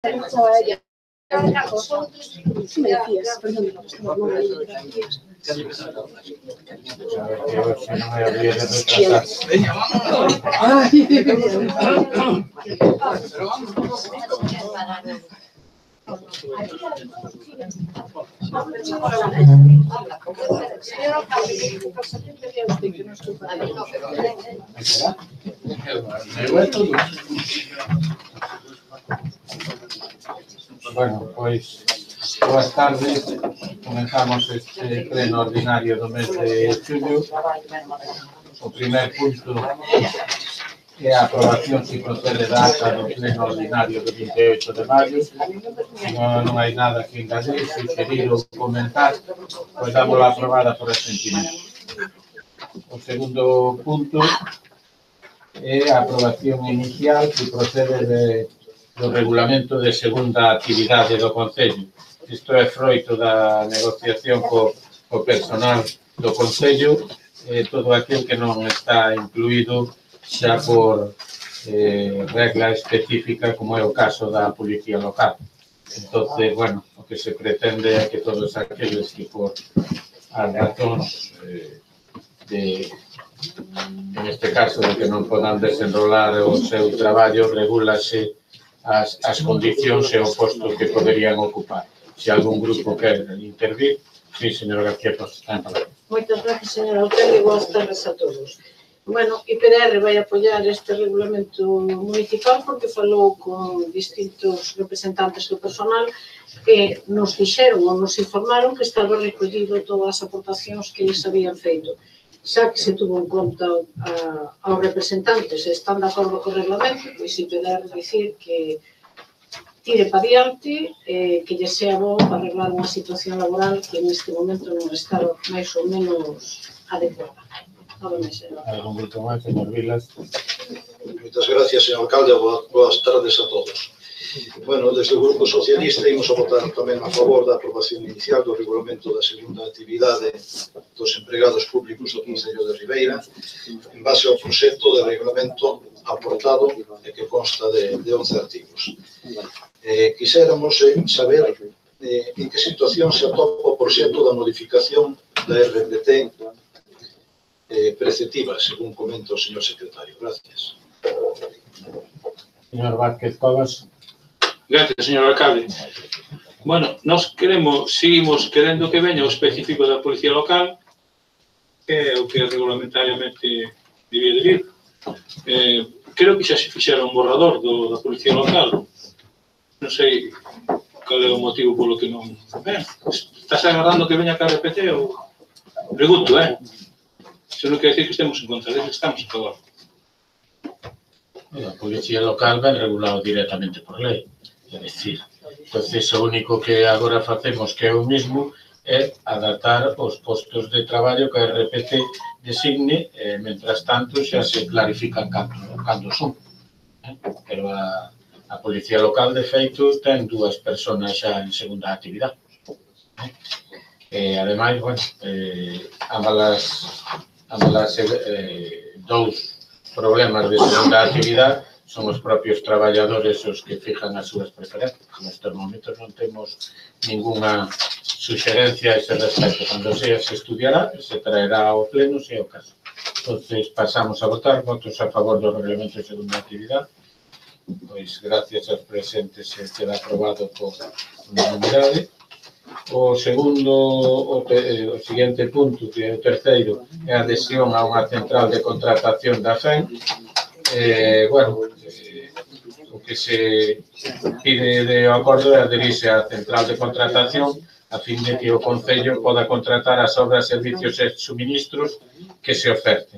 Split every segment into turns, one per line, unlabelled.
Si me decías, perdón, que estamos moi aí, gracias.
Bueno, pois, boas tardes. Comenzamos este pleno ordinario do mes de xullo. O primer punto é a aprobación se procede da acta do pleno ordinario do 28 de maio. Non hai nada que engadir, suxerir ou comentar, pois dámola aprobada por asentimento. O segundo punto é a aprobación inicial que procede do regulamento de segunda actividade do Concello. Isto é froito da negociación co personal do Concello, todo aquilo que non está incluído xa por regla específica, como é o caso da Policía Local. Entonces, bueno, o que se pretende é que todos aqueles que por as razóns en este caso de que non podan desenrolar o seu traballo, regúlase as condicións e o posto que poderían ocupar. Se algún grupo quer intervir, sí, señor García Costa, está en palabra.
Moitas gracias, señor alcalde, boas tardes a todos. Bueno, IPDR vai apoiar este regulamento municipal porque falou con distintos representantes do personal que nos dixeron ou nos informaron que estaba recollido todas as aportacións que lles habían feito. Xa que se tuvo en conta aos representantes e están de acordo co reglamento, pois IPDR dicir que tire para diante, que lle sea bo para arreglar unha situación laboral que neste momento non está máis ou menos adecuada.
Algún grupo máis, señor Vilas?
Moitas gracias, señor alcalde, boas tardes a todos. Bueno, desde o Grupo Socialista imos a votar tamén a favor da aprobación inicial do regulamento da segunda actividade dos empregados públicos do Concello de Ribeira en base ao proxecto de reglamento aportado e que consta de 11 artigos. Quiséramos saber en que situación se atopa o proxecto da modificación da RPT preceptiva, según comenta o señor secretario. Gracias.
Señor Vázquez Covas.
Gracias, señor alcalde. Bueno, nós seguimos querendo que veña o específico da Policía Local, que é o que regulamentariamente debía de vir. Creo que xa se fixera un borrador da Policía Local. Non sei cal é o motivo polo que non... Estás agarrando que veña a KRPT ou... Pregunto, Iso non quer decir que estemos en contra deles, estamos a favor.
A Policía Local ven regulado directamente por lei. É dicir, entonces o único que agora facemos que é o mismo é adaptar os postos de traballo que a RPT designe, mentras tanto xa se clarifican cando son. Pero a Policía Local, de feito, ten 2 personas xa en segunda actividade. Ademais, bueno, ambas 2 problemas de segunda actividade son os propios traballadores os que fijan as súas preferencias. Nestes momentos non temos ninguna suxerencia a ese respecto. Cando se estudiará, se traerá ao pleno, se é o caso. Entonces, pasamos a votar. Votos a favor do reglamento de segunda actividade. Pois, gracias aos presentes, se queda aprobado por unanimidade. O seguinte punto, que é o terceiro, é a adhesión a unha central de contratación da FEN. Bueno, o que se pide de acordo é adherirse á central de contratación a fin de que o Concello poda contratar as obras, servicios e suministros que se oferten.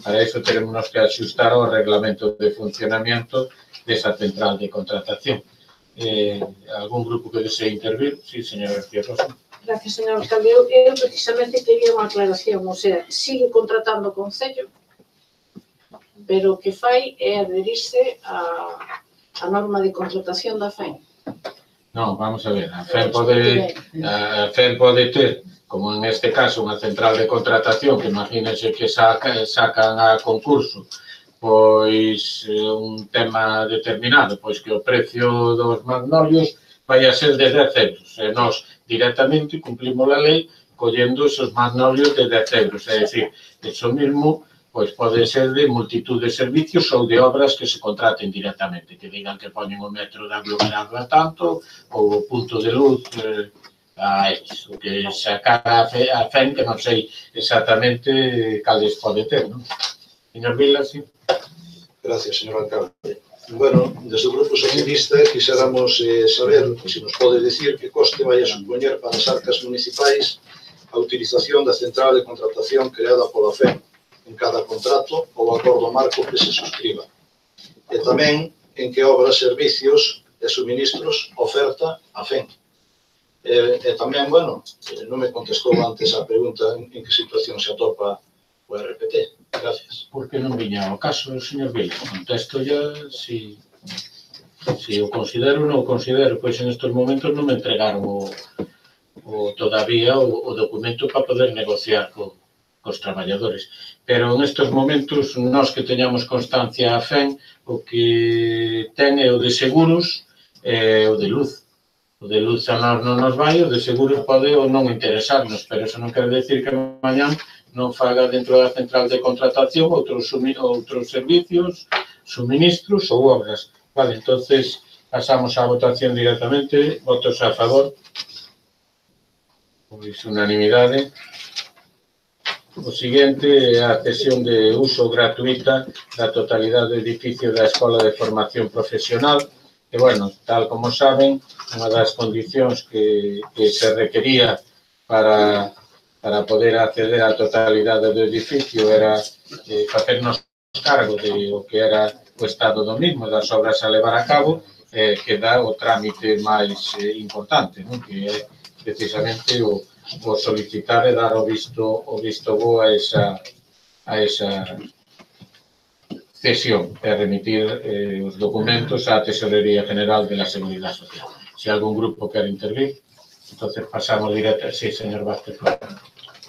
Para iso teremos que axustar o reglamento de funcionamento desa central de contratación. Algún grupo que desee intervir? Sí, señor García Costa.
Gracias, señor alcalde. Eu precisamente quería unha aclaración, o sea, sigue contratando o Concello, pero o que fai é adherirse á norma de contratación da FEN.
Non, vamos a ver, a FEN pode ter, como en este caso, unha central de contratación que imagínense que sacan a concurso pois un tema determinado, pois que o precio dos magnolios vai a ser de 10 euros. E nós directamente cumplimos a lei collendo esos magnolios de 10 euros. É dicir, eso mismo pois pode ser de multitud de servicios ou de obras que se contraten directamente, que digan que poñen o metro de aglomerado a tanto ou o punto de luz a X, o que sacara a FEN, que non sei exactamente cales pode ter, non? Señor Vila, sí.
Gracias, señor alcalde. Bueno, desde o Grupo Socialista quixéramos saber se nos pode decir que coste vai a supoñer para as arcas municipais a utilización da central de contratación creada pola FEN en cada contrato ou acordo marco que se suscriba. E tamén en que obras, servicios e suministros oferta a FEN. E tamén, bueno, non me contestou antes a pregunta en que situación se atopa o RPT. Gracias.
Por que non viña ao caso, señor Vila? Contesto ya si o considero ou non o considero, pois en estes momentos non me entregaron todavía o documento para poder negociar cos traballadores. Pero en estes momentos, nós que teñamos constancia a FEN, o que ten é o de seguros e o de luz. O de luz a nós non nos vai, o de seguros pode ou non interesarnos, pero eso non quere decir que mañán non faga dentro da central de contratación outros servicios, suministros ou obras. Vale, entonces pasamos á votación directamente. Votos a favor. Pois unanimidade. O seguinte é a cesión de uso gratuita da totalidade do edificio da Escola de Formación Profesional, que, bueno, tal como saben, unha das condicións que se requería para poder acceder á totalidade do edificio era facernos cargo de o que era o estado do mismo, das obras a levar a cabo, que dá o trámite máis importante, que é precisamente o solicitar e dar o visto bo a esa cesión e remitir os documentos á Tesorería General de la Seguridad Social. Se algún grupo quer intervir, entonces pasamos directo. Sí, señor Vázquez.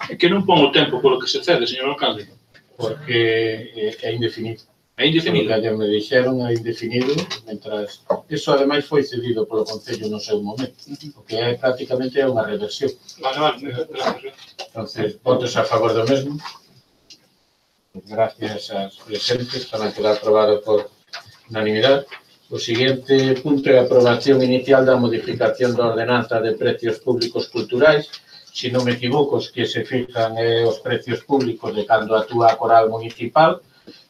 É que non pon o tempo polo que se cede, señor alcalde.
Porque é indefinido.
É indefinido.
O que me dixeron é indefinido, mentras... Eso, ademais, foi cedido polo Concello no seu momento, o que é prácticamente unha reversión.
Vale, gracias.
Entonces, votos a favor do mesmo. Gracias aos presentes, tamén queda aprobado por unanimidade. O seguinte punto é a aprobación inicial da modificación da ordenanza de precios públicos culturais. Se non me equivoco, os que se fijan os precios públicos de cando actúa a coral municipal,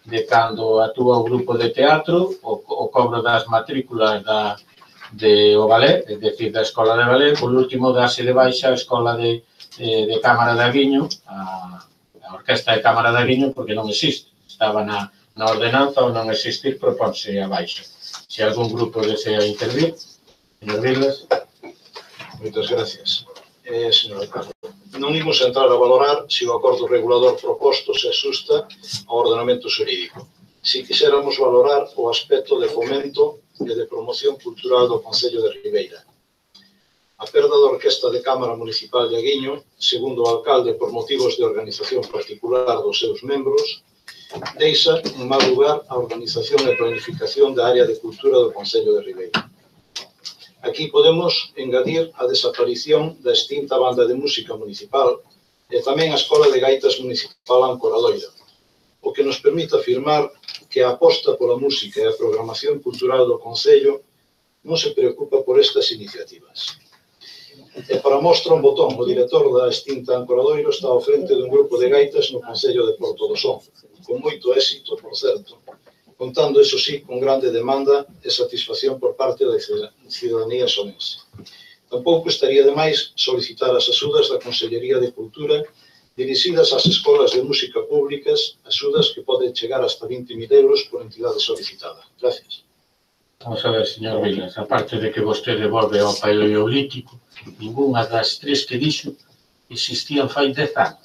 de cando actúa o grupo de teatro, o cobro das matrículas do ballet, é dicir, da Escola de Ballet, por último, dase de baixa a Escola de Cámara de Aguiño, a Orquesta de Cámara de Aguiño, porque non existe. Estaba na ordenanza, ou non existir, proponse a baixa. Se algún grupo desea intervir, señor Vilas.
Moitas gracias. Señor alcalde, non imos entrar a valorar se o acordo regulador proposto se asusta ao ordenamento xurídico. Si quixéramos valorar o aspecto de fomento e de promoción cultural do Concello de Ribeira. A perda da Orquesta de Cámara Municipal de Aguiño, segundo o alcalde por motivos de organización particular dos seus membros, deixa en mal lugar a organización e planificación da área de cultura do Concello de Ribeira. Aquí podemos engadir a desaparición da extinta banda de música municipal e tamén a Escola de Gaitas Municipal Ancoradoira, o que nos permite afirmar que a aposta pola música e a programación cultural do Concello non se preocupa por estas iniciativas. E para mostra un botón, o director da extinta Ancoradoiro está ao frente dun grupo de gaitas no Concello de Porto do Son, con moito éxito, por certo, contando, eso sí, con grande demanda e satisfacción por parte da cidadanía sonense. Tampouco estaría de máis solicitar as axudas da Consellería de Cultura dirixidas ás escolas de música públicas, axudas que poden chegar hasta 20.000 euros por entidade solicitada. Gracias.
Vamos a ver, señor Vilas, aparte de que vostede volve ao paleolítico, ninguna das tres que dixo existían fai 10 anos.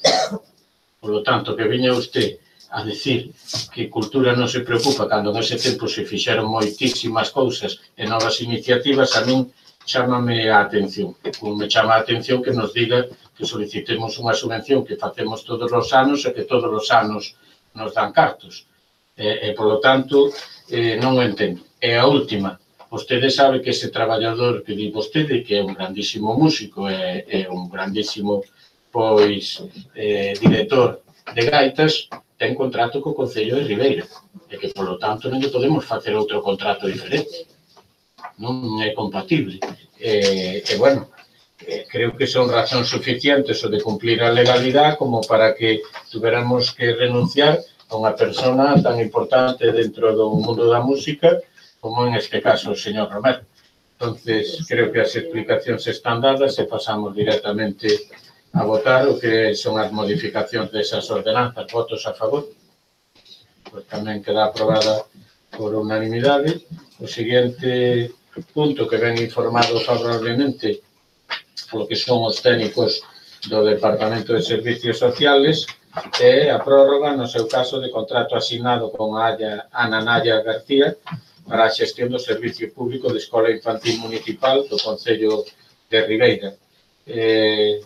Por lo tanto, que veña usted a decir que cultura non se preocupa cando nese tempo se fixeron moitísimas cousas e novas iniciativas, a min chámame a atención. Como me chama a atención que nos diga que solicitemos unha subvención que facemos todos os anos e que todos os anos nos dan cartos. Polo tanto, non o entendo. E a última, vostede sabe que ese traballador que di vostede, que é un grandísimo músico, é un grandísimo, pois, director de gaitas, ten contrato co Concello de Ribeira, e que, polo tanto, non podemos facer outro contrato diferente. Non é compatible. Bueno, creo que son razóns suficientes o de cumplir a legalidade como para que tuveramos que renunciar a unha persona tan importante dentro do mundo da música como en este caso o señor Romero. Entonces, creo que as explicacións están dadas e pasamos directamente a votar o que son as modificacións desas ordenanzas. Votos a favor. Pois tamén queda aprobada por unanimidade. O seguinte punto que ven informado favorablemente polo que son os técnicos do Departamento de Servicios Sociales é a prórroga, no seu caso, de contrato asignado con Ana Naya García para a xestión do Servicio Público de Escola Infantil Municipal do Concello de Ribeira. E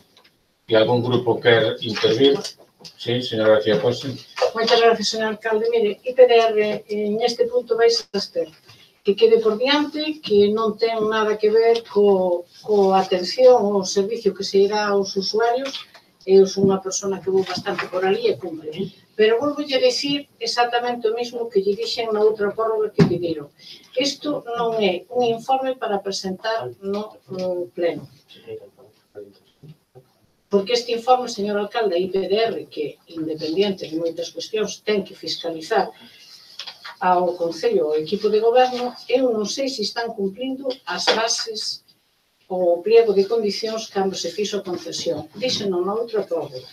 algún grupo quer intervir? Sí, señora García Pose.
Moitas gracias, señor alcalde. Mire, IPDR neste punto vai se abster. Que quede por diante que non ten nada que ver coa atención ou servicio que se irá aos usuarios. Eu sou unha persona que vou bastante por ali e cumpre. Pero volvolle a dicir exactamente o mesmo que lle dixen na outra prórroga que pediron. Isto non é un informe para presentar no pleno. Porque este informe, señor alcalde, a IPDR, que independiente de moitas cuestións ten que fiscalizar ao Concello, ao equipo de goberno, eu non sei se están cumplindo as bases o pliego de condicións cando se fixo a concesión. Díxeno na outra prórroga.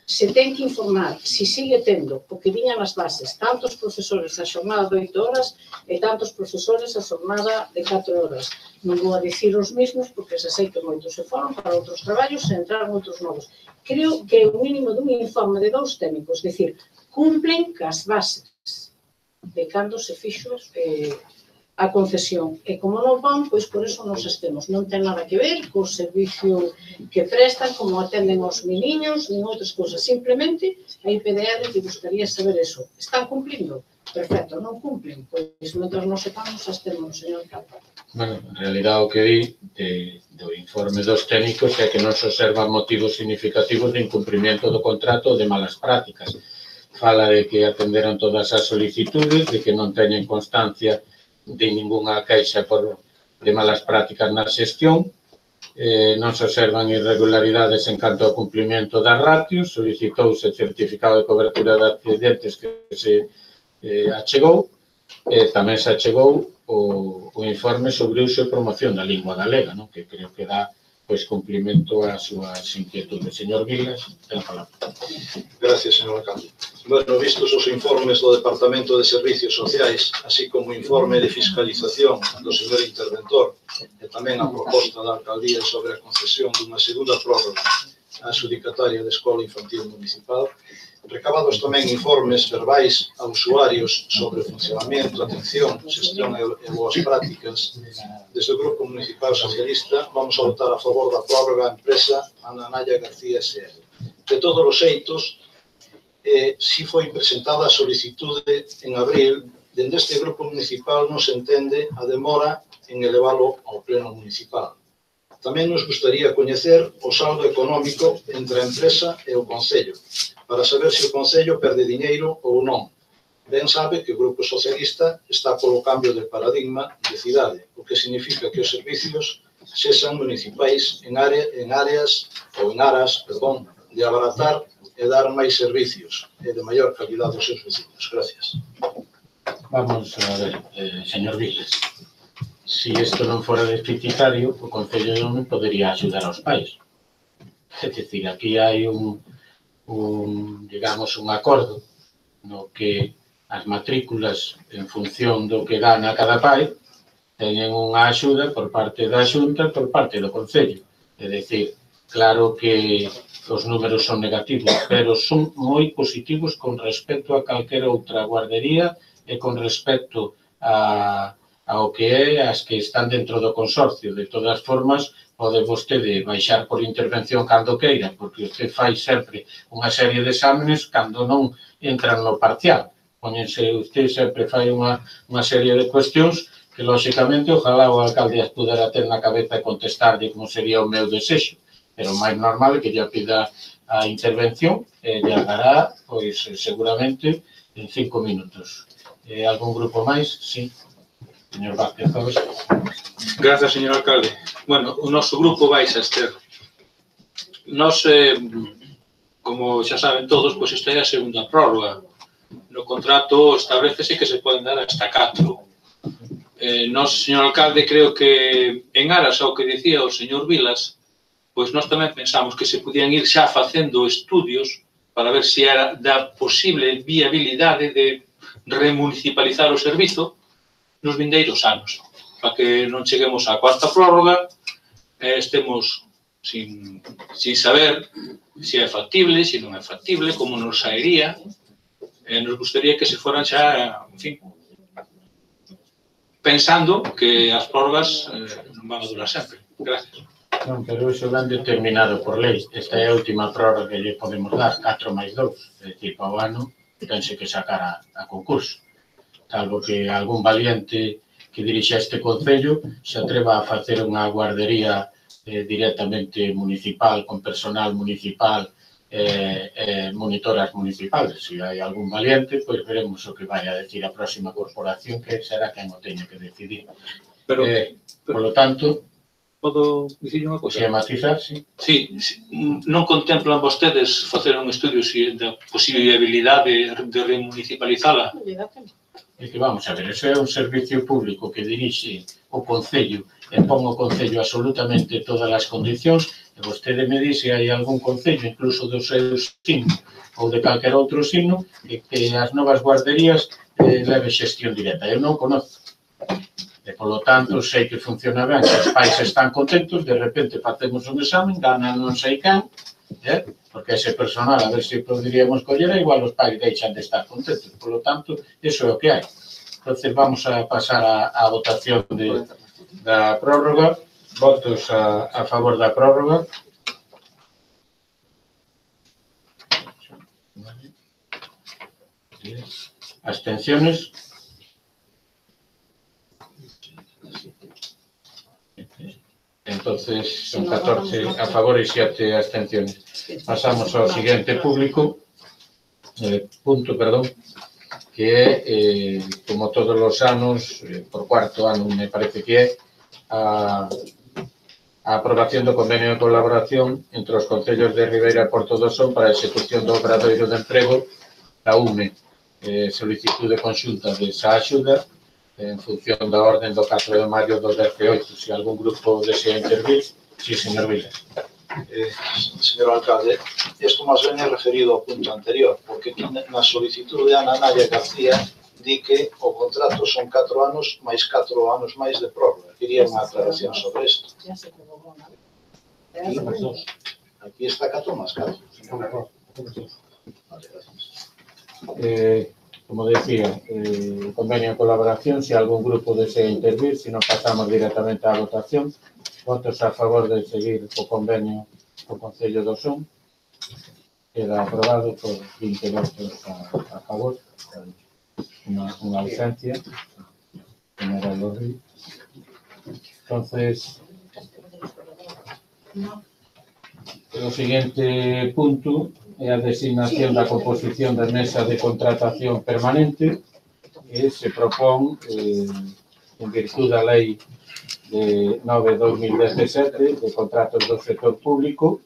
Se ten que informar se sigue tendo o que viñan as bases, tantos profesores a xornada de 8 horas e tantos profesores a xornada de 4 horas. Non vou a dicir os mesmos porque se sei que moitos se foron para outros traballos e entraron outros novos. Creo que é o mínimo dun informe de 2 técnicos, decir, cumplen cas bases de cando se fixo a concesión. E como non van, pois por eso nos estemos. Non ten nada que ver co servicio que prestan, como atenden os meniños, nin outras cousas. Simplemente, a IPDR que gustaría saber eso. Están cumplindo? Perfecto, non cumplen. Pois, mentras non sepamos, estemos, señor alcalde.
Bueno, en realidad o que di do informe dos técnicos é que non se observan motivos significativos de incumplimiento do contrato ou de malas prácticas. Fala de que atenderon todas as solicitudes, de que non teñen constancia de ningunha queixa de malas prácticas na xestión, non se observan irregularidades en canto ao cumprimento das ratios, solicitouse certificado de cobertura de accidentes que se achegou, e tamén se achegou o informe sobre o uso e promoción da lingua galega, que creo que dá cumprimento ás súas inquietudes. Señor Vilas, ten a palabra.
Gracias, señor alcalde. Bueno, vistos os informes do Departamento de Servicios Sociais, así como o informe de fiscalización do señor interventor e tamén a proposta da alcaldía sobre a concesión dunha segunda prórroga á adxudicataria de Escola Infantil Municipal, recabados tamén informes verbais a usuarios sobre funcionamento, atención, xestión e boas prácticas. Desde o Grupo Municipal Socialista vamos a votar a favor da prórroga á empresa Ana Naya García S.L. De todos os xeitos, si foi presentada a solicitude en abril, dende este Grupo Municipal non se entende a demora en elevalo ao Pleno Municipal. Tamén nos gustaría coñecer o saldo económico entre a empresa e o Concello, para saber se o Concello perde diñeiro ou non. Ben sabe que o Grupo Socialista está polo cambio de paradigma de cidade, o que significa que os servicios sexan municipais en aras de abaratar e dar máis servicios e de maior calidad aos seus vecinos. Gracias.
Vamos a ver, señor Vilas. Si isto non fora deficitario, o Concello non podería axudar aos pais. É dicir, aquí hai digamos, un acordo no que as matrículas, en función do que gana cada pai, teñen unha axuda por parte da Xunta e por parte do Concello. É dicir, claro que os números son negativos, pero son moi positivos con respecto a calquera outra guardería e con respecto ao que é as que están dentro do consorcio. De todas formas, pode vostede baixar por intervención cando queira, porque usted fai sempre unha serie de exámenes cando non entran no parcial. Póñense, usted sempre fai unha serie de cuestións que, lóxicamente, ojalá o alcalde as pudera ter na cabeza e contestarlle como sería o meu desexo, pero o máis normal é que lle pida a intervención e lle dará, pois, seguramente, en 5 minutos. Algún grupo máis? Sí. Señor Vázquez, José.
Grazas, señor alcalde. Bueno, o noso grupo vai a ter. Nos, como xa saben todos, pois esta é a segunda prórroga. No contrato establecese que se poden dar hasta 4. Nos, señor alcalde, creo que en aras ao que dicía o señor Vilas, pois nós tamén pensamos que se podían ir xa facendo estudios para ver se era da posible viabilidade de remunicipalizar o servizo nos vindeiros anos, para que non cheguemos á cuarta prórroga e estemos sin saber se é factible, se non é factible, como nos saería. Nos gustaría que se foran xa, en fin, pensando que as prórrogas non van a durar sempre. Gracias.
Non, pero iso van determinado por lei. Esta é a última prórroga que lle podemos dar, 4 máis 2. É dicir, ao ano tense que sacar a concurso. Salvo que algún valiente que dirixa este concello se atreva a facer unha guardería directamente municipal, con personal municipal, monitoras municipales. Se hai algún valiente, pois veremos o que vai a decir a próxima corporación, que será quen o teña que decidir. Por lo tanto,
podo dicir unha cosa?
Se matizar, sí.
Sí, non contemplan vostedes facer un estudio da posibilidade de remunicipalizala?
É que vamos a ver, eso é un servicio público que dirixe o Concello e pon o Concello absolutamente todas as condicións e vostede me dice hai algún Concello, incluso do seu signo ou de calquer outro signo, que as novas guarderías leve xestión directa. Eu non conozco. E, polo tanto, sei que funciona ben, que os pais están contentos, de repente facemos un examen, ganan non sei quen, porque ese personal, a ver se poderíamos coller, igual os pais deixan de estar contentos. Por lo tanto, iso é o que hai. Entonces, vamos a pasar a votación da prórroga. Votos a favor da prórroga. Abstenciones. Entonces, son 14 a favor e 7 abstenciones. Pasamos ao seguinte punto, que é, como todos os anos, por cuarto ano me parece que é, a aprobación do convenio de colaboración entre os concellos de Ribeira e Porto do Son para a execución do obradoiro de emprego da UME, solicitude conxunta desa axuda en función da orden do 4 de maio do 18. Se algún grupo desea intervir, sí, señor Vilas.
Señor alcalde, isto máis ben é referido ao punto anterior, porque na solicitud de Ana Naya García di que o contrato son 4 anos máis 4 anos máis de prórroga. Quería unha aclaración sobre isto. Aquí está 4 máis 4. Vale, gracias.
Como decía, o convenio de colaboración, se algún grupo desea intervir, se non pasamos directamente á votación. Votos a favor de seguir o convenio co Concello do Son. Queda aprobado por 20 votos a favor, unha ausencia. Entonces, o seguinte punto é a designación da composición da mesa de contratación permanente que se propón en virtud da lei de 9/2017 de contratos do sector público,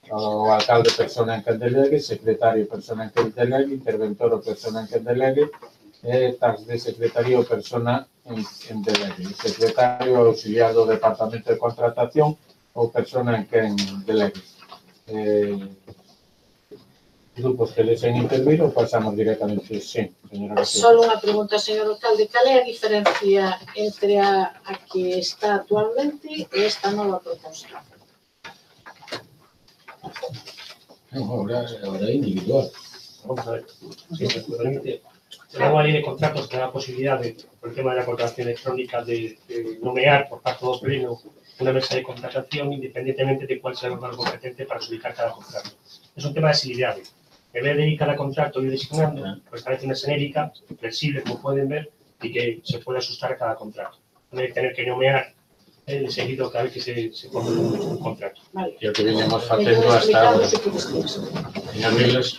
o alcalde persona en quen delegue, secretario persona en quen delegue, interventor o persona en quen delegue, e tax de secretario o persona en delegue, secretario auxiliar do departamento de contratación ou persona en quen delegue. Grupos que deseen intervir ou pasamos directamente? Sí, señora García.
Só unha pregunta, señor alcalde. Cal é a diferencia entre a que está actualmente e esta nova proposta?
Ahora é individual.
Vamos a ver. Sí, realmente, la nueva ley de contratos te da la posibilidad de, por el tema de la contratación electrónica, de nomear por parte del pleno una mesa de contratación independientemente de cuál sea el órgano competente para adjudicar cada contrato. Es un tema de agilidad. en vez de ir cada contrato ir designando, pues establece una genérica, flexible, como pueden ver, y que se puede ajustar a cada contrato. No hay que tener que nomear de seguido cada vez que se pone un contrato.
Vale.
E o que viñemos facendo hasta agora. Señor Vilas.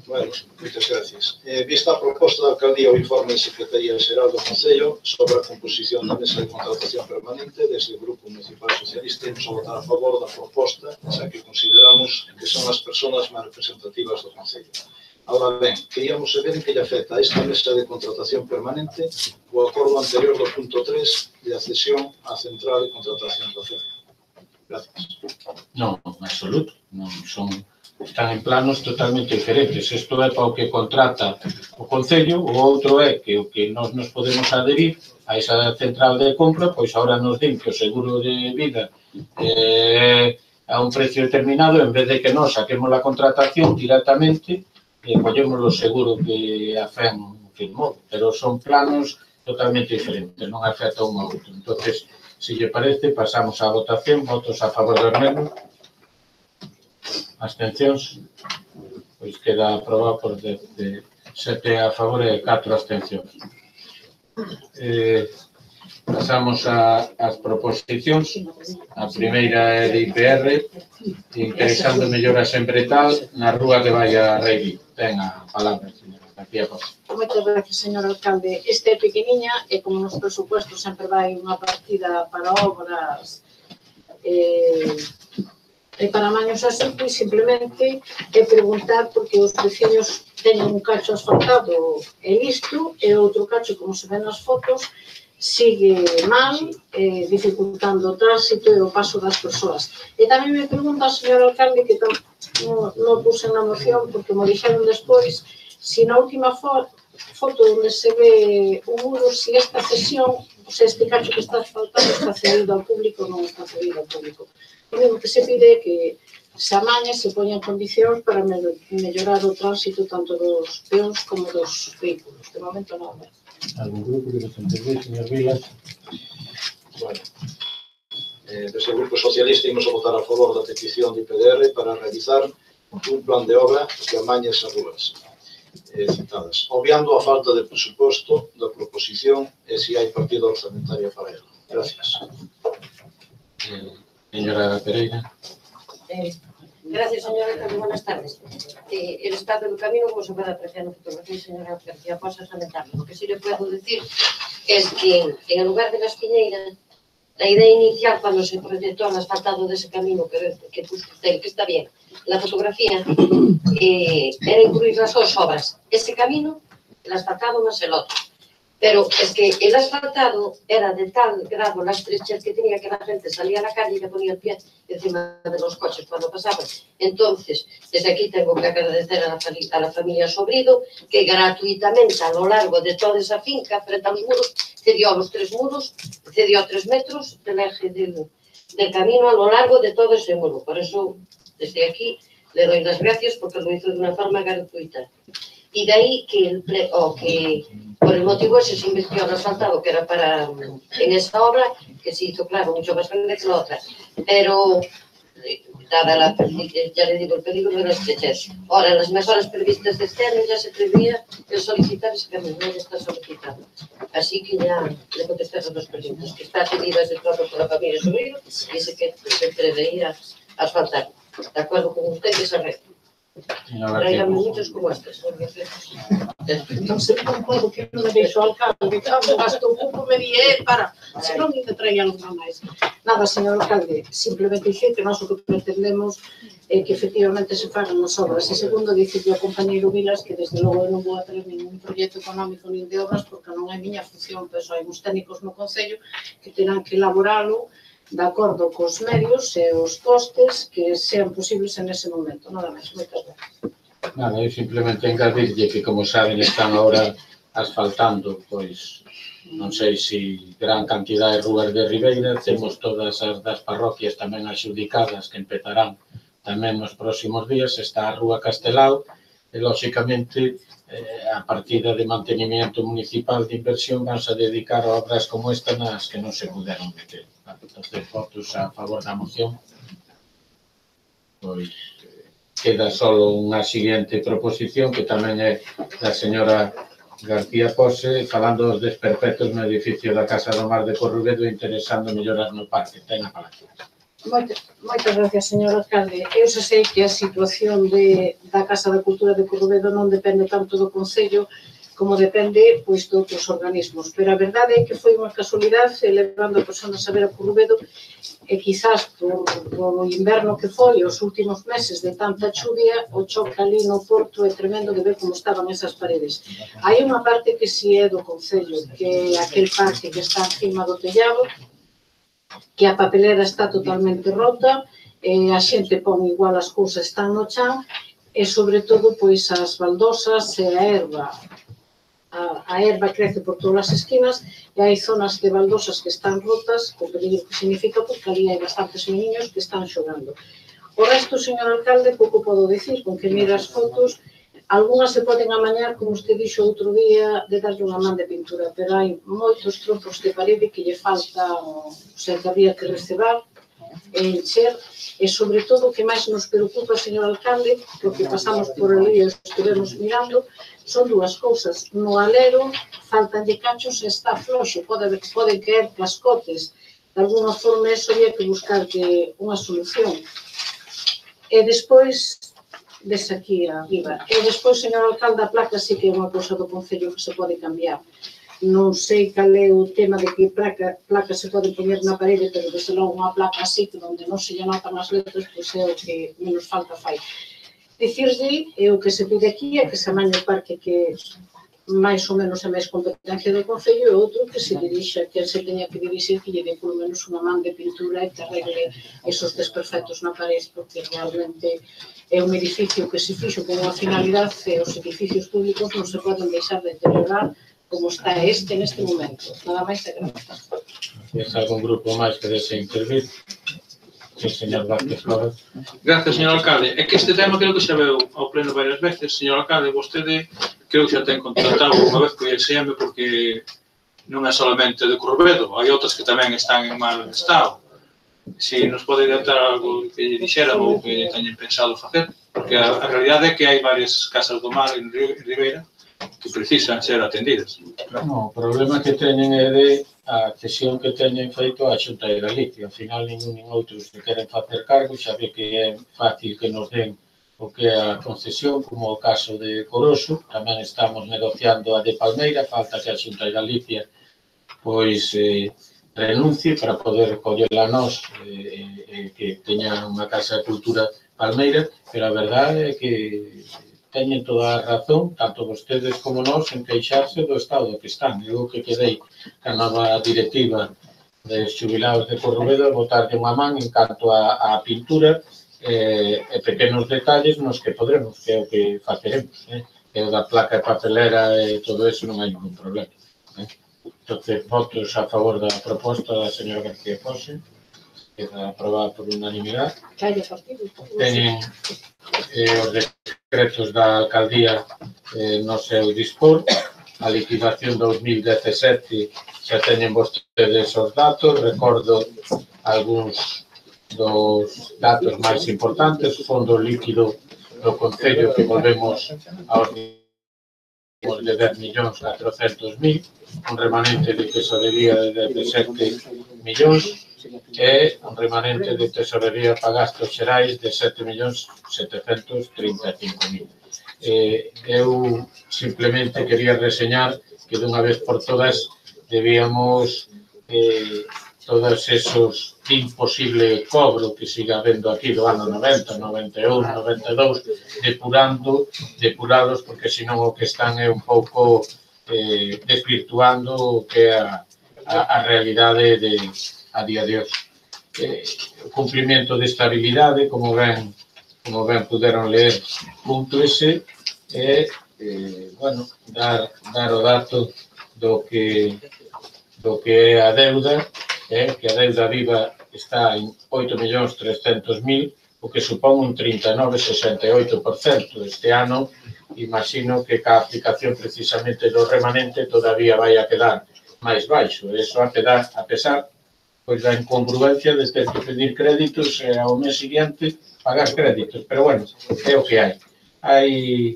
Bueno, moitas gracias. Vista a proposta da Alcaldía o informe de Secretaría Xeral do Concello sobre a composición da mesa de contratación permanente, desde o Grupo Municipal Socialista imos a votar a favor da proposta, xa que consideramos que son as persoas máis representativas do Concello. Ahora ben, queríamos saber en que lle afecta a esta mesa de contratación permanente o acordo anterior do punto 3 de accesión á central de contratación do CEF. Gracias.
Non, en absoluto. Non son, están en planos totalmente diferentes. Isto é para o que contrata o Concello, o outro é que o que nós nos podemos adherir a esa central de compra, pois ahora nos din que o seguro de vida a un precio determinado, en vez de que nós saquemos a contratación directamente, collemos o seguro que a FEM firmou, pero son planos totalmente diferentes, non afecta un ao outro. Entonces, se lle parece, pasamos á votación, votos a favor do mesmo, abstencións, pois queda aprobado por 7 a favor e 4 abstencións. Pasamos ás proposicións. A primeira é de IPR, interesando melloras en Bretal na rúa de Valla Reiri. Ten a palabra, señora García José.
Moitas gracias, señor alcalde. Este é pequeniña e como nos presupuestos sempre vai unha partida para obras e para maños así, pois simplemente é preguntar porque os veciños teñen un cacho asfaltado e listo e outro cacho, como se ven nas fotos, sigue mal, dificultando o tránsito e o paso das persoas. E tamén me pregunta, señor alcalde, que non puse na moción, porque me dixeron despois, se na última foto onde se ve o muro, se esta cesión, se este cacho que está asfaltado está cedido ao público ou non está cedido ao público. O único que se pide é que se amañe, se poñan condicións para mellorar o tránsito tanto dos peóns como dos vehículos. De momento non.
¿Algún grupo que nos entendéis, señor Vilas?
Bueno, desde o Grupo Socialista imos a votar a favor da petición de IPDR para realizar un plan de obra que amañe esas rúas citadas, obviando a falta de presuposto da proposición e se hai partida orzamentaria para ela. Gracias.
Señora Pereira.
Gracias, señora alcalde. Buenas tardes. El estado del camino, como se puede apreciar en la fotografía, señora García Posa, es lamentable. Lo que sí le puedo decir es que en el lugar de la Espiñeira, la idea inicial cuando se proyectó el asfaltado de ese camino que puso usted, que está bien, la fotografía, era incluir las dos obras, ese camino, el asfaltado más el otro. Pero es que el asfaltado era de tal grado la estrechez que tenía que la gente salía a la calle y le ponía el pie encima de los coches cuando pasaban. Entonces, desde aquí tengo que agradecer a la familia Sobrido que gratuitamente a lo largo de toda esa finca, frente a los muros, cedió los 3 muros, cedió 3 metros del eje del camino a lo largo de todo ese muro. Por eso, desde aquí, le doy las gracias porque lo hizo de una forma gratuita. Y de ahí que por el motivo ese se invirtió en asfaltado, que era para, en esa obra, que se hizo, claro, mucho más grande que la otra. Pero, dada ya le digo, el peligro de la estrechez. Ahora, en las mejoras previstas de este año ya se prevía el solicitar ese camino, ya está solicitado. Así que ya le contesté a las 2 preguntas, que está cedida de todo por la familia Sobrino y sé que se preveía asfaltar. De acuerdo con usted, esa red. Tráigame muchos como estos.
Non sei como que non me deixo alcalde, gasto un pouco me di, para, se non ainda traía algo máis. Nada, señor alcalde, simplemente dicir que nós o que pretendemos é que efectivamente se fagan as obras. E segundo, dicirle ao compañeiro Vilas que desde logo eu non vou a traer ningún proxecto económico nin de obras porque non é miña función, pois hai uns técnicos no Concello que terán que elaboralo de acordo cos medios e os costes que sean posibles en ese momento. Nada máis, moitas gracias.
Nada, eu simplemente engadirlle que, como saben, están agora asfaltando, pois, non sei se gran cantidad de rúas de Ribeira, temos todas as das parroquias tamén adxudicadas que empezarán tamén nos próximos días, está a Rúa Castelao, e, lóxicamente, a partida de mantenimiento municipal de inversión vanse a dedicar a obras como esta nas que non se puderon meter. Entonces, votos a favor da moción. Pois, queda só unha seguinte proposición que tamén é da señora García Pose, falando dos desperfectos no edificio da Casa do Mar de Corrubedo interesando mellorar no parque. Ten a palabra.
Moitas gracias, señor alcalde. Eu xa sei que a situación da Casa da Cultura de Corrubedo non depende tanto do Concello como depende pois, de outros organismos. Pero a verdade é que foi unha casualidade levando a personas a ver a Corrubedo e quizás por inverno que foi, os últimos meses de tanta chuvia, o choque ali no Porto é tremendo de ver como estaban esas paredes. Hai unha parte que si é do Concello, que é aquel parque que está encima do tellado, que a papelera está totalmente rota, a xente pon igual as cousas están no chan, e sobre todo pois as baldosas e a erva. A erva crece por todas as esquinas e hai zonas de baldosas que están rotas, o peligro que significa porque ali hai bastantes niños que están xogando. O resto, señor alcalde, pouco podo dicir, con que mira as fotos, algunhas se poden amañar, como usted dixo outro día, de darlle unha man de pintura, pero hai moitos trozos de parede que lle faltan, que habría que recebar, encher, e sobre todo o que máis nos preocupa, señor alcalde, porque pasamos por ali e estivemos mirando, son dúas cousas. No alero faltanlle cachos e está floxo, pode caer cascotes. De alguna forma, eso había que buscarlle unha solución. E despois, des aquí arriba. E despois, señor alcalde, a placa sí que é unha cousa do Concello que se pode cambiar. Non sei cal é o tema de que placa se pode poñer na parede, pero desde logo unha placa así, que onde non se lle notan as letras, pois é o que menos falta fai. Dicirlle, é o que se pide aquí, é que se amañe o parque que máis ou menos é máis competencia do Concello, e outro que se dirixa, que se teña que dirixir, que lle dé polo menos unha man de pintura e que arregle esos desperfectos na parede, porque realmente é un edificio que se fixo con unha finalidade e os edificios públicos non se poden deixar de deteriorar como está neste momento. Nada máis e gracias.
Tens algún grupo máis que dese intervir? Sí, señor Vázquez Flores.
Gracias, señor alcalde. É que este tema creo que xa veu ao pleno varias veces. Señor alcalde, vostede creo que xa ten contratado unha vez co ISM porque non é solamente de Corrubedo, hai outras que tamén están en mal estado. Se nos pode adiantar algo que lle dixeran ou que teñen pensado facer, porque a realidade é que hai varias casas do mar en Ribeira que precisan ser atendidas.
No, o problema que teñen é de a cesión que teñen feito a Xunta de Galicia. Ao final, ningún nin outros que queren facer cargo, xa ve que é fácil que nos den o que é a concesión, como o caso de Coroso. Tamén estamos negociando a de Palmeira, falta que a Xunta de Galicia pois renuncie para poder collela nós que teña unha casa de cultura Palmeira, pero a verdade é que teñen toda a razón, tanto vostedes como nós, en queixarse do estado que están. Eu que quedei a nova directiva de xubilados de Corrubedo a botarlle unha man en canto a pintura e pequenos detalles nos que podremos, que é o que faceremos. E o da placa de papelera e todo eso non hai ningún problema. Entón, votos a favor da proposta da señora García Pose, que queda aprobada por unanimidade. Teñen os decretos da alcaldía no seu dispor, a liquidación 2017 xa teñen vostedes os datos, recordo algúns dos datos máis importantes, o fondo líquido do Concello que volvemos aos de 10.400.000, un remanente de tesorería de 17 millóns, e un remanente de tesorería para gastos xerais de 7.735.000. Eu simplemente quería reseñar que dunha vez por todas debíamos todos esos imposible cobro que siga habendo aquí do ano 90, 91, 92, depurados, porque senón o que están é un pouco desvirtuando o que é a realidade a día de hoxe. O cumprimento de estabilidade, como ben puderon ler, punto ese, é, bueno, dar o dato do que é a deuda, que a deuda viva está en 8.300.000, o que supón un 39,68%. Este ano, imagino que ca aplicación precisamente do remanente todavía vai a quedar máis baixo. Eso a pesar pois da incongruencia de ter que pedir créditos e ao mes seguinte pagar créditos. Pero bueno, é o que hai. Hai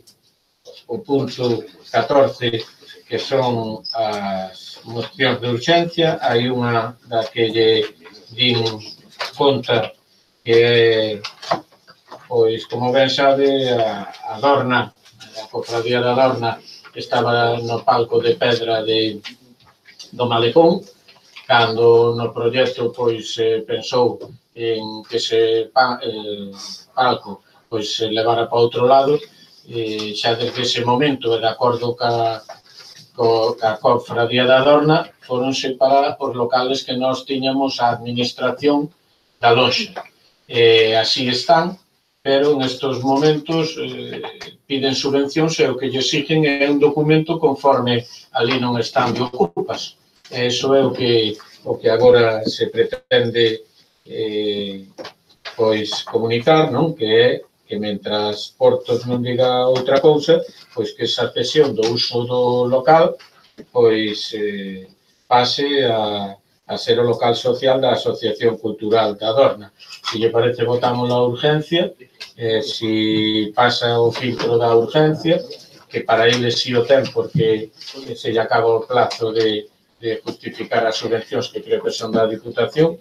o punto 14, que son as mocións de urxencia. Hai unha da que lle din conta que é, pois, como ben sabe, a Dorna, a cofradía da Dorna, estaba no palco de pedra do Malecón, cando no proxecto pois pensou en que ese palco pois se levara para outro lado, xa desde ese momento, de acordo ca cofradía da Dorna, foronse para os locales que nós tiñamos a administración da loxa. Así están, pero nestes momentos piden subvencións e o que lle exigen é un documento conforme ali non están de ocupas. Eso é o que agora se pretende pois comunicar, non? Que é que mentras Portos non diga outra cousa, pois que esa cesión do uso do local pois pase a ser o local social da Asociación Cultural da Dorna. Se lle parece, votamos a urgencia, se pasa o filtro da urgencia, que para eles si o ten, porque se lle acaba o plazo de justificar as subvencións que creo que son da Diputación,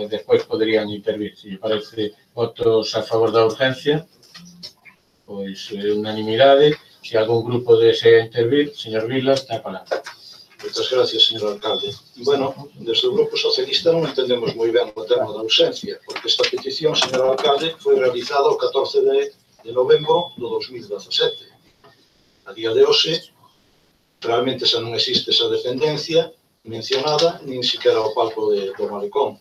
despois poderían intervir. Se lle parece, votos a favor da urgencia, pois unanimidade. Se algún grupo desea intervir, señor Vilas, ten a palabra.
Moitas gracias, señor alcalde. Bueno, desde o Grupo Socialista non entendemos moi ben o tema da ausencia, porque esta petición, señor alcalde, foi realizada o 14 de novembro do 2017. A día de hoxe, realmente xa non existe esa dependencia mencionada, nin siquiera o palco do Malecón.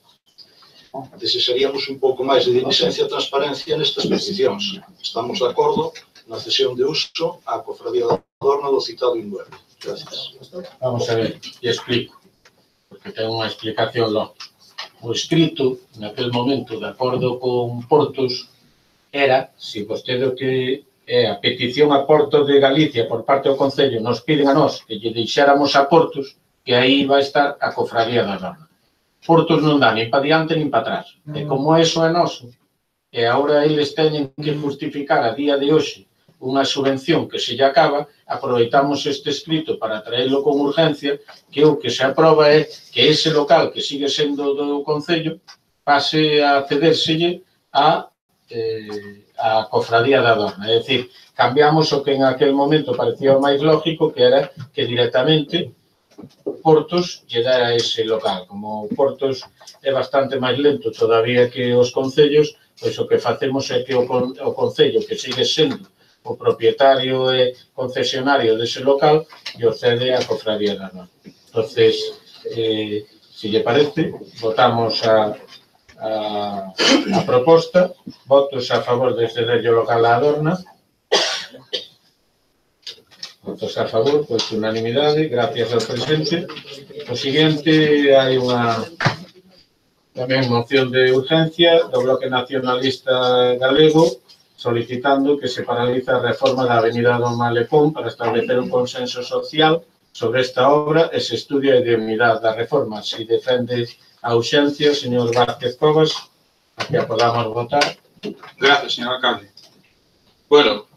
Desearíamos un pouco máis de diligencia e transparencia nestas peticións. Estamos de acordo na cesión de uso á cofradía da Dorna do citado inmueble. Gracias.
Vamos a ver, e explico, porque ten unha explicación lógica. O escrito, naquel momento, de acordo con Portos, era, se vostede o que é a petición a Portos de Galicia por parte do Concello, nos piden a nós que lle deixáramos a Portos, que aí vai estar a cofradía da Dorna. Portos non dá nin para diante nin para atrás. E como eso é noso, e agora eles teñen que justificar a día de hoxe unha subvención que se lle acaba, aproveitamos este escrito para traerlo con urgencia, que o que se aproba é que ese local que sigue sendo do Concello pase a cedérselle a cofradía da Dorna. É dicir, cambiamos o que en aquel momento parecía o máis lógico, que era que directamente Portos lle dá ese local. Como Portos é bastante máis lento todavía que os concellos, pois o que facemos é que o Concello, que sigue sendo o propietario e concesionario dese local, e o cede a cofradía da Dorna. Entonces, se lle parece, votamos a proposta. Votos a favor de ceder o local á Dorna. Votos a favor, pois unanimidade, gracias ao presente. O seguinte, hai unha tamén moción de urgencia do Bloque Nacionalista Galego, solicitando que se paralice a reforma da Avenida do Malecón para establecer un consenso social sobre esta obra e se estudia a idoneidade da reforma. Se defende a urxencia, señor Vázquez Cobas, a que a podamos votar.
Gracias, señor alcalde. Bueno,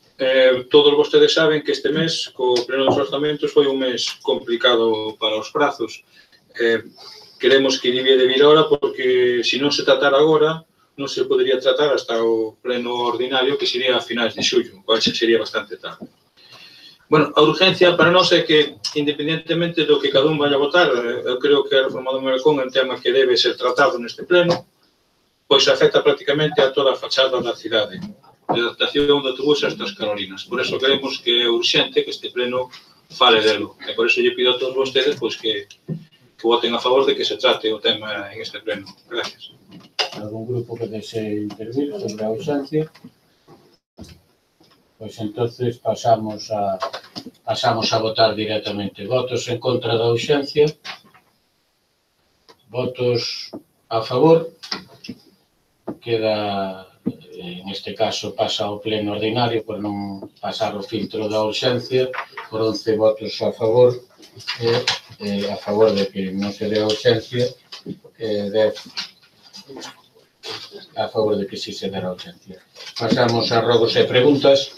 todos vostedes saben que este mes, co pleno dos orzamentos, foi un mes complicado para os prazos. Queremos que debía de vir ahora porque, se non se tratara agora, non se podería tratar hasta o pleno ordinario, que sería a finais de xullo, cual sería bastante tarde. Bueno, a urgencia para nós é que, independentemente do que cada un vaya a votar, eu creo que a reforma do Malecón é un tema que debe ser tratado neste pleno, pois afecta prácticamente a toda a fachada da cidade, de adaptación do autobús a estas Carolinas. Por eso queremos que é urxente que este pleno fale delo. E por eso lle pido a todos vostedes pois que voten a favor de que se trate o tema en este pleno. Gracias.
Algún grupo que desee intervir sobre a urxencia? Pois entonces pasamos a votar directamente. Votos en contra da urxencia? Votos a favor? Queda, en este caso, pasa ao pleno ordinario por non pasar o filtro da urxencia, por 11 votos a favor de que non se dé a urxencia a favor de que si se dera urgencia. Pasamos a rogos e preguntas.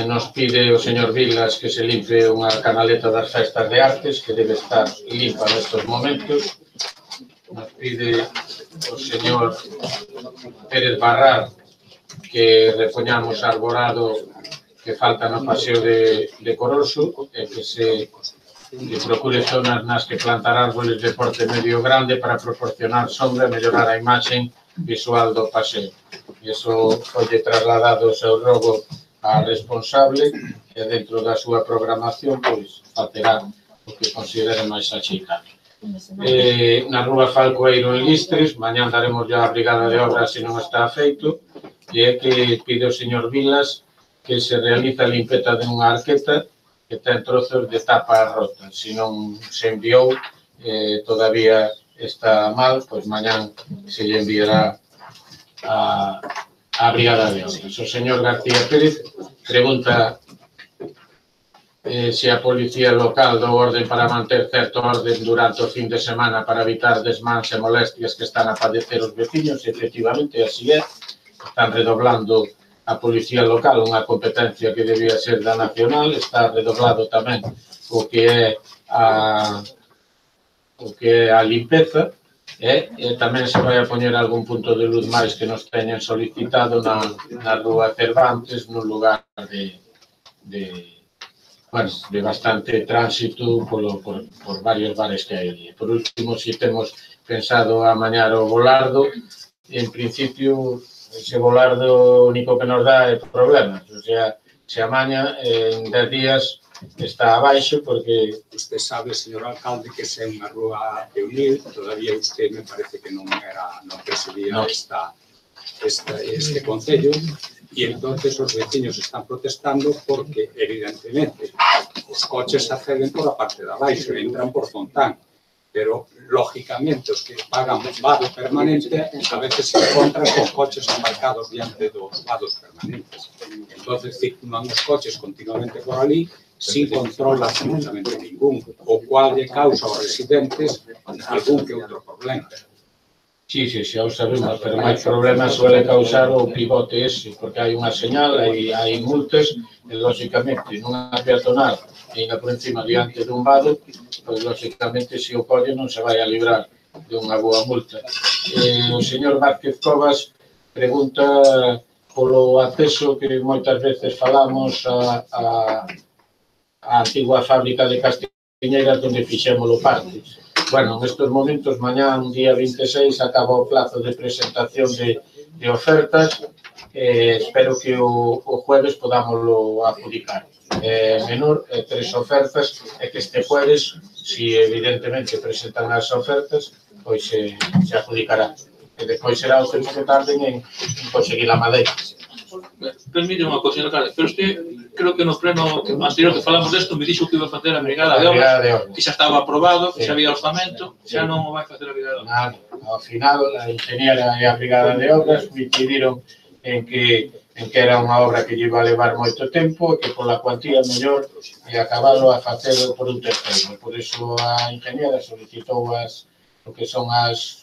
Nos pide o señor Vilas que se limpe unha canaleta das festas de artes, que debe estar limpa nestes momentos. Nos pide o señor Pérez Barrar que repoñamos arborado que falta no paseo de Coroso e que se procure zonas nas que plantar árboles de porte medio grande para proporcionar sombra e mellorar a imaxe visual do paseo. Iso foi trasladado o seu rogo a responsable e dentro da súa programación pois facerá o que considere máis achicado. Na rúa Falcoeiro en Listres, mañán daremos ya a brigada de obras se non está feito, e é que pide o señor Vilas que se realiza a limpeza de unha arqueta que ten trozos de tapa rota. Se non se enviou, todavía está mal, pois mañán se lle enviará a brigada de obras. O señor García Pérez pregunta se a policía local dou orden para manter certo orden durante o fin de semana para evitar desmans e molestias que están a padecer os veciños. Efectivamente, así é. Están redoblando a policía local, unha competencia que debía ser da nacional. Está redoblado tamén o que é a limpeza. E tamén se vai a poñer algún punto de luz máis que nos teñen solicitado na rúa Cervantes, nun lugar de bastante tránsito por varios bares que hai ali. Por último, se temos pensado amañar o Volardo, en principio, ese Volardo único que nos dá é problemas. O sea, se amaña en 10 días está abaixo porque...
Usted sabe, señor alcalde, que se é unha rúa de unir, todavía usted me parece que non presidía este concello, e entonces os veciños están protestando porque, evidentemente, os coches acceden por a parte de abaixo, entran por Fontán, pero, lógicamente, os que pagan vado permanente a veces se encontran con coches embarcados diante dos vados permanentes. Entonces, circulan os coches continuamente por ali, sin control absolutamente ningún, o cual lle causa aos residentes algún que outro problema.
Sí, xa o sabemos, pero máis problemas suele causar o pivote ese, porque hai unha señal, hai multas, e, lógicamente, nunha peatonal, e ainda por encima diante dun vado, pois, lógicamente, se o colle non se vai a librar de unha boa multa. O señor Vázquez Covas pregunta polo acceso que moitas veces falamos a antigua fábrica de Castiñeiras onde fixemos o parque. Bueno, nestes momentos, mañán, día 26, acaba o plazo de presentación de ofertas. Espero que o jueves podámoslo adjudicar. Menor, 3 ofertas, e que este jueves, si evidentemente presentan as ofertas, pois se adjudicará. E depois será o tempo que tarden en conseguir a madeira.
Permite unha cousa, alcalde, pero usted, creo que no pleno anterior que falamos desto, me dixo que iba a facer a brigada de obras, que xa estaba aprobado, que xa había orzamento, xa non vai facer a brigada de obras.
Ao final, a ingeniera e a brigada de obras coincidiron en que era unha obra que lle iba a levar moito tempo e que pola cuantía mellor e acabalo a facelo por un terceiro. Por iso a ingeniera solicitou o que son as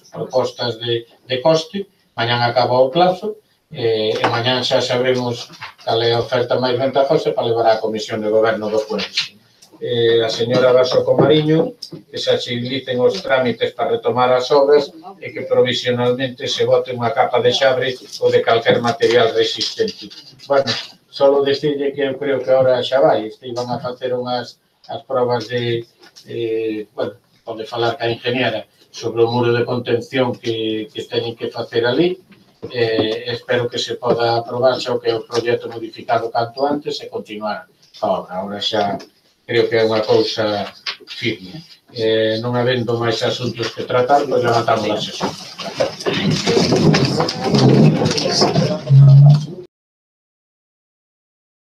propostas de coste. Mañán acaba o plazo, e mañán xa sabremos cal é a oferta máis ventajosa para levar á Comisión de Goberno do jueves. A señora Vaso Comariño que se agilicen os trámites para retomar as obras e que provisionalmente se bote unha capa de xabre ou de calquer material resistente. Bueno, só decirlle que eu creo que agora xa vai, iban a facer as probas pode falar ca ingeniera sobre o muro de contención que teñen que facer ali. Espero que se poda aprobar xa o que é o proxecto modificado canto antes e continuar a obra. Agora xa creo que é unha cousa firme. Non habendo máis asuntos que tratar, pois levantamos a sesión.